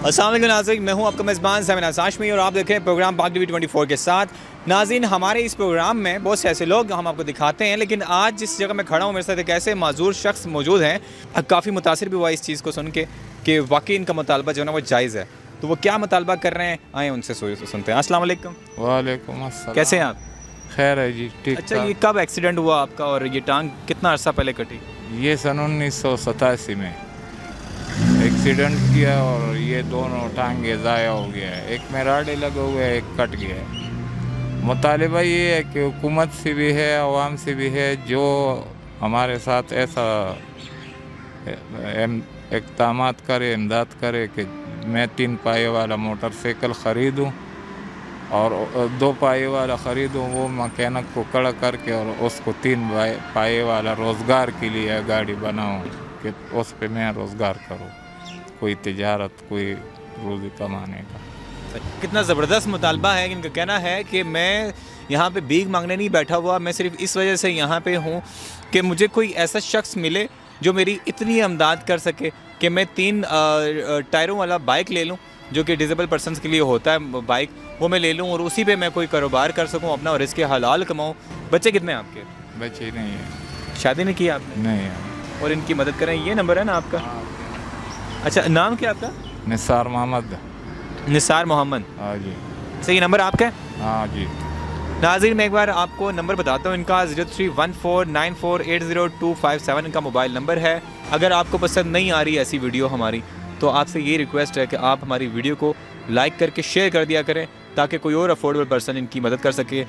السلام علیکم ناظرین، میں ہوں آپ کا میزبان سیمن ہاشمی اور آپ دیکھ رہے ہیں پروگرام پاک ٹی وی 24 کے ساتھ۔ ناظرین، ہمارے اس پروگرام میں بہت سے ایسے لوگ ہم آپ کو دکھاتے ہیں، لیکن آج جس جگہ میں کھڑا ہوں میرے ساتھ ایک ایسے معذور شخص موجود ہیں، کافی متاثر بھی ہوا اس چیز کو سن کے کہ واقعی ان کا مطالبہ جو ہے نا وہ جائز ہے۔ تو وہ کیا مطالبہ کر رہے ہیں، آئیں ان سے سنتے ہیں۔ السلام علیکم۔ وعلیکم السلام۔ کیسے ہیں آپ؟ خیر ہے جی، ٹھیک۔ اچھا، یہ کب ایکسیڈنٹ ہوا آپ کا اور یہ ٹانگ کتنا عرصہ پہلے کٹی؟ یہ سن 1987 میں ایکسیڈنٹ کیا اور یہ دونوں ٹانگیں ضائع ہو گیا ہے، ایک میں راڈے لگے ہوئے ہیں، ایک کٹ گیا ہے۔ مطالبہ یہ ہے کہ حکومت سے بھی ہے، عوام سے بھی ہے، جو ہمارے ساتھ ایسا اقدامات کرے، امداد کرے کہ میں 3 پائے والا موٹر سائیکل خریدوں اور 2 پائے والا خریدوں، وہ مکینک کو کڑا کر کے اور اس کو 3 پائے والا روزگار کے لیے گاڑی بناؤں کہ اس پہ میں روزگار کروں، کوئی تجارت، کوئی روزی کمانے کا۔ کتنا زبردست مطالبہ ہے۔ ان کا کہنا ہے کہ میں یہاں پہ بھیک مانگنے نہیں بیٹھا ہوا، میں صرف اس وجہ سے یہاں پہ ہوں کہ مجھے کوئی ایسا شخص ملے جو میری اتنی امداد کر سکے کہ میں 3 ٹائروں والا بائک لے لوں، جو کہ ڈیزیبل پرسنس کے لیے ہوتا ہے بائک، وہ میں لے لوں اور اسی پہ میں کوئی کاروبار کر سکوں، اپنا رزق حلال کماؤں۔ بچے کتنے ہیں آپ کے؟ بچے نہیں ہیں۔ شادی نہیں کی آپ نے؟ نہیں ہے۔ اور ان کی مدد کریں، یہ نمبر ہے نا آپ کا؟ اچھا، نام کیا آپ کا؟ نثار محمد۔ نثار محمد۔ ہاں جی۔ صحیح نمبر آپ کا ہے؟ ہاں جی۔ ناظرین، میں ایک بار آپ کو نمبر بتاتا ہوں، ان کا 0314948027 ان کا موبائل نمبر ہے۔ اگر آپ کو پسند نہیں آ رہی ایسی ویڈیو ہماری، تو آپ سے یہ ریکویسٹ ہے کہ آپ ہماری ویڈیو کو لائک کر کے شیئر کر دیا کریں تاکہ کوئی اور افورڈیبل پرسن ان کی مدد کر سکے۔